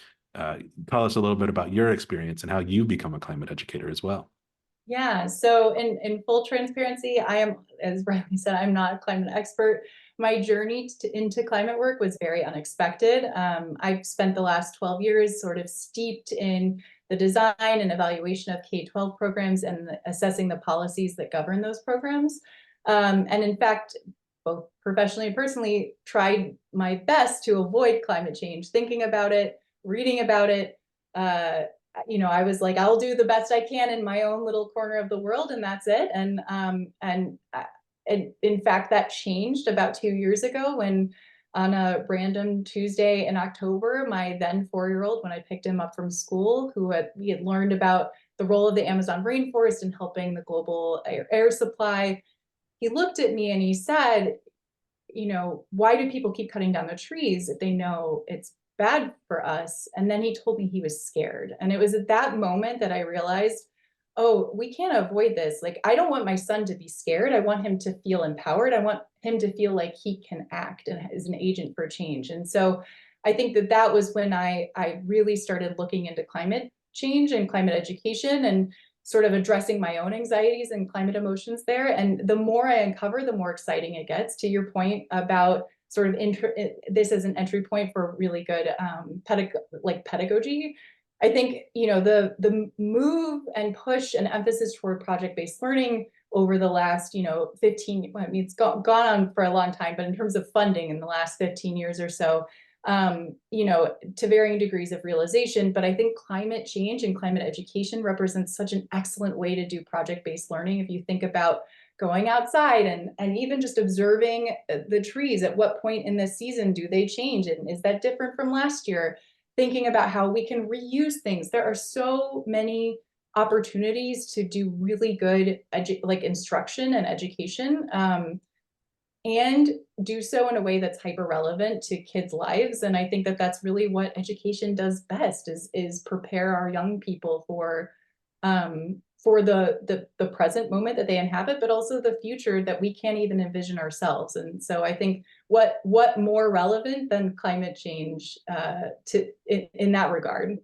tell us a little bit about your experience and how you become a climate educator as well. Yeah, so in full transparency, I am, as Riley said, I'm not a climate expert. My journey into climate work was very unexpected. I've spent the last 12 years sort of steeped in the design and evaluation of K-12 programs and assessing the policies that govern those programs. And in fact, both professionally and personally, tried my best to avoid climate change, thinking about it, reading about it. I was like, I'll do the best I can in my own little corner of the world, and that's it. And in fact, that changed about 2 years ago when, on a random Tuesday in October, my then 4-year-old, when I picked him up from school, we had learned about the role of the Amazon rainforest in helping the global air supply, he looked at me and he said, why do people keep cutting down the trees if they know it's bad for us? And then he told me he was scared. And it was at that moment that I realized, oh, we can't avoid this. Like, I don't want my son to be scared. I want him to feel empowered. I want him to feel like he can act and is an agent for change. And so I think that was when I really started looking into climate change and climate education and sort of addressing my own anxieties and climate emotions there. And the more I uncover, the more exciting it gets. To your point about sort of this as an entry point for really good pedagogy. I think the move and push and emphasis toward project-based learning over the last 15. I mean, it's gone on for a long time, but in terms of funding in the last 15 years or so, to varying degrees of realization. But I think climate change and climate education represents such an excellent way to do project-based learning. If you think about going outside and even just observing the trees. At what point in this season do they change? And is that different from last year? Thinking about how we can reuse things. There are so many opportunities to do really good like instruction and education, and do so in a way that's hyper relevant to kids' lives. And I think that that's really what education does best, is prepare our young people for the present moment that they inhabit, but also the future that we can't even envision ourselves. And so I think what more relevant than climate change in that regard.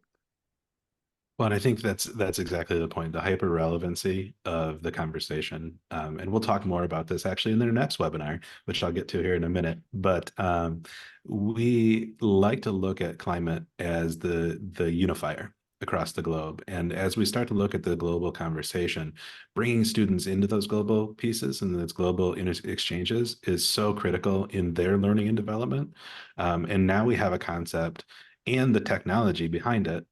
Well, and I think that's exactly the point, the hyper relevancy of the conversation. And we'll talk more about this actually in the next webinar, which I'll get to here in a minute. But we like to look at climate as the unifier across the globe. And as we start to look at the global conversation, bringing students into those global pieces and those global exchanges is so critical in their learning and development. And now we have a concept and the technology behind it,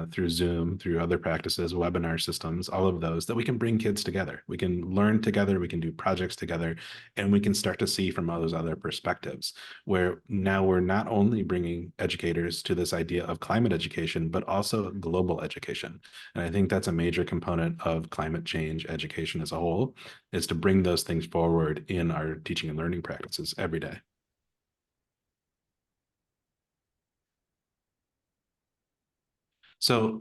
through Zoom, through other practices, webinar systems, all of those, that we can bring kids together. We can learn together, we can do projects together, and we can start to see from all those other perspectives, where now we're not only bringing educators to this idea of climate education, but also global education. And I think that's a major component of climate change education as a whole, is to bring those things forward in our teaching and learning practices every day. So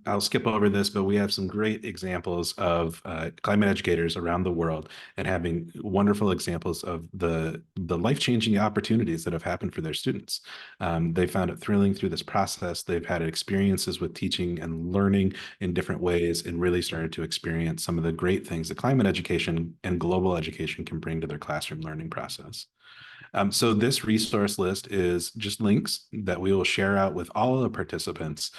I'll skip over this, but we have some great examples of climate educators around the world, and having wonderful examples of the life-changing opportunities that have happened for their students. They found it thrilling through this process. They've had experiences with teaching and learning in different ways, and really started to experience some of the great things that climate education and global education can bring to their classroom learning process. So this resource list is just links that we will share out with all of the participants,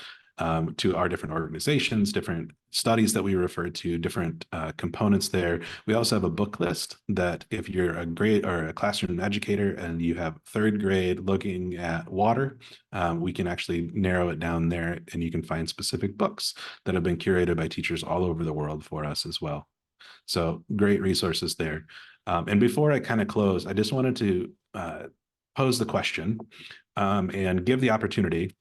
to our different organizations, different studies that we refer to, different components there. We also have a book list that if you're a grade or a classroom educator and you have third grade looking at water, we can actually narrow it down there, and you can find specific books that have been curated by teachers all over the world for us as well. So great resources there. And before I kind of close, I just wanted to pose the question and give the opportunity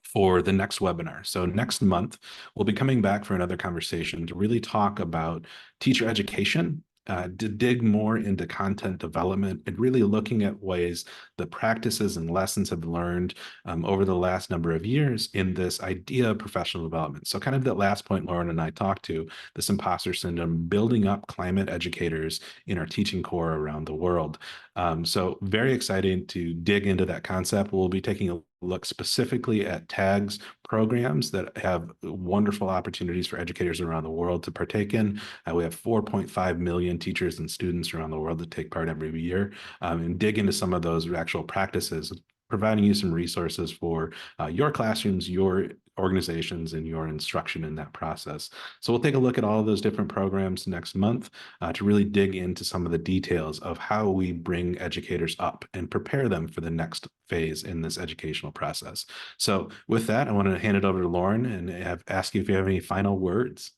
for the next webinar. So next month, we'll be coming back for another conversation to really talk about teacher education, to dig more into content development, and really looking at ways the practices and lessons have learned over the last number of years in this idea of professional development. So kind of that last point Lauren and I talked to, this imposter syndrome, building up climate educators in our teaching core around the world. So very exciting to dig into that concept. We'll be taking a look specifically at TAGS programs that have wonderful opportunities for educators around the world to partake in. We have 4.5 million teachers and students around the world that take part every year, and dig into some of those actual practices, providing you some resources for your classrooms, your organizations, and your instruction in that process. So we'll take a look at all of those different programs next month to really dig into some of the details of how we bring educators up and prepare them for the next phase in this educational process. So with that, I want to hand it over to Lauren and ask you if you have any final words.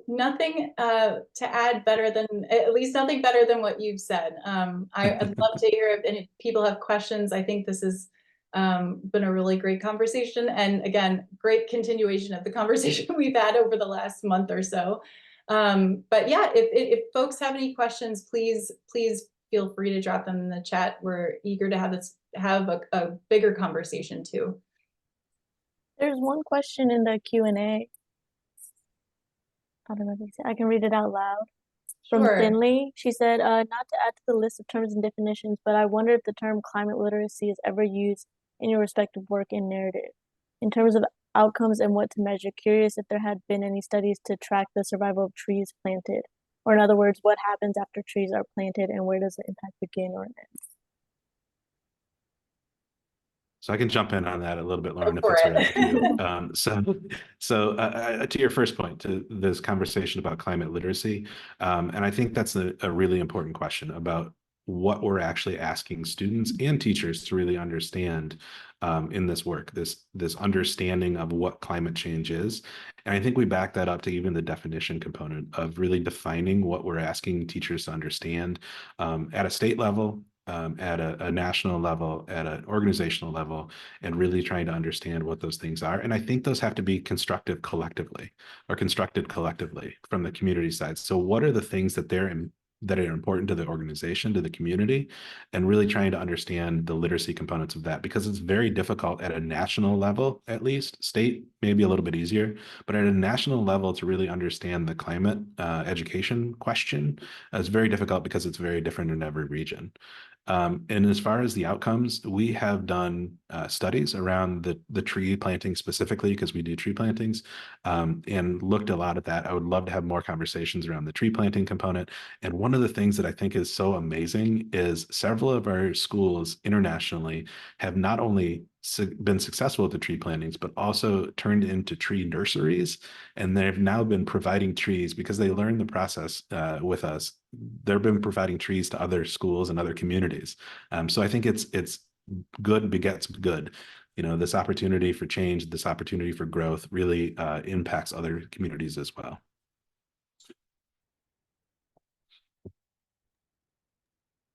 Nothing to add better than, at least nothing better than what you've said. I'd love to hear if any people have questions. I think this has been a really great conversation, and again, great continuation of the conversation we've had over the last month or so. But yeah, if folks have any questions, please feel free to drop them in the chat. We're eager to have a bigger conversation too. There's one question in the Q&A. I don't know if I can read it out loud. From Sure. Finley, she said, not to add to the list of terms and definitions, but I wonder if the term climate literacy is ever used in your respective work and narrative. In terms of outcomes and what to measure, curious if there had been any studies to track the survival of trees planted. Or in other words, what happens after trees are planted and where does the impact begin or end? So I can jump in on that a little bit, Lauren, if for that's all it. right with you. So to your first point, to this conversation about climate literacy, and I think that's a really important question about what we're actually asking students and teachers to really understand in this work, this understanding of what climate change is. And I think we back that up to even the definition component of really defining what we're asking teachers to understand at a state level, at a national level, at an organizational level, and really trying to understand what those things are. And I think those have to be constructed collectively from the community side. So what are the things that that are important to the organization, to the community, and really trying to understand the literacy components of that, because it's very difficult at a national level, at least. State maybe a little bit easier, but at a national level to really understand the climate education question is very difficult because it's very different in every region. And as far as the outcomes, we have done studies around the tree planting specifically, because we do tree plantings, and looked a lot at that. I would love to have more conversations around the tree planting component. And one of the things that I think is so amazing is several of our schools internationally have not only been successful at the tree plantings, but also turned into tree nurseries. And they've now been providing trees because they learned the process with us. They've been providing trees to other schools and other communities. So I think it's good begets good. You know, this opportunity for change, this opportunity for growth really impacts other communities as well.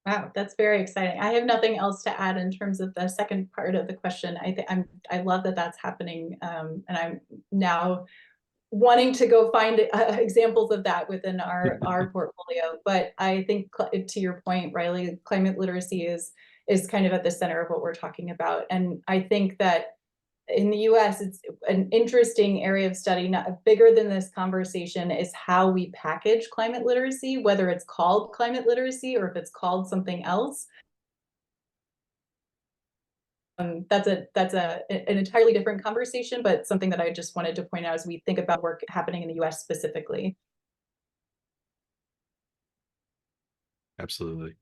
Wow, that's very exciting. I have nothing else to add in terms of the second part of the question. I love that that's happening, and I'm now wanting to go find examples of that within our portfolio. But I think to your point, Riley, climate literacy is kind of at the center of what we're talking about. And I think that in the US, it's an interesting area of study, not bigger than this conversation, is how we package climate literacy, whether it's called climate literacy or if it's called something else. That's an entirely different conversation, but something that I just wanted to point out as we think about work happening in the US specifically. Absolutely.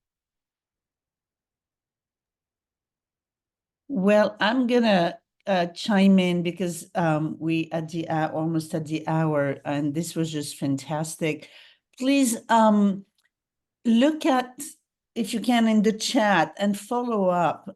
Well, I'm gonna chime in because we at the almost at the hour, and this was just fantastic. Please look at, if you can, in the chat and follow up.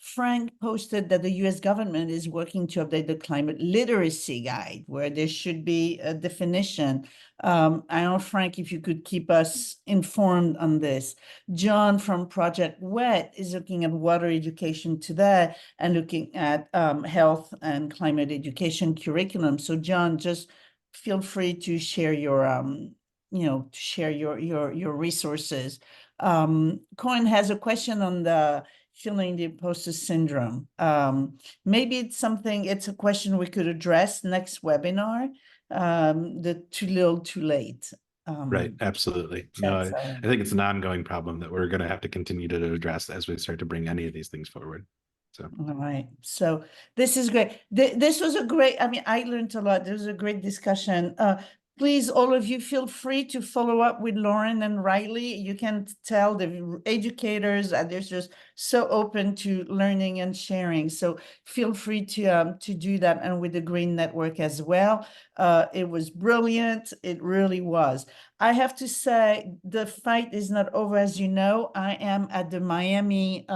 Frank posted that the US government is working to update the climate literacy guide, where there should be a definition. I don't know, Frank, if you could keep us informed on this. John from Project WET is looking at water education today and looking at health and climate education curriculum. So John, just feel free to share your your resources. Cohen has a question on the feeling the imposter syndrome. Maybe it's a question we could address next webinar, the too little too late. Right, absolutely. No, I think it's an ongoing problem that we're going to have to continue to address as we start to bring any of these things forward. So, all right. So this is great. This was a great, I mean, I learned a lot. There was a great discussion. Please, all of you, feel free to follow up with Lauren and Riley. You can tell the educators that they're just so open to learning and sharing. So feel free to do that, and with the Green Network as well. It was brilliant. It really was. I have to say, the fight is not over. As you know, I am at the Miami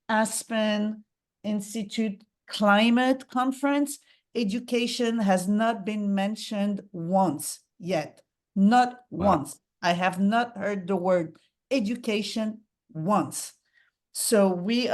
Aspen Institute Climate Conference. Education has not been mentioned once yet. Not once. I have not heard the word education once. So we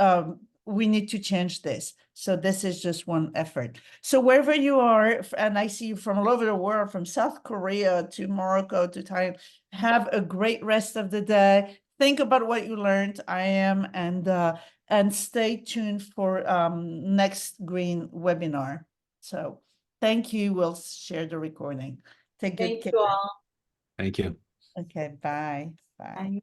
need to change this. So this is just one effort. So wherever you are, and I see you from all over the world, from South Korea to Morocco to Thailand, have a great rest of the day. Think about what you learned. And stay tuned for next Green webinar. So thank you. We'll share the recording. Take good care. Thank you all. thank you. Okay, bye. Bye. Bye.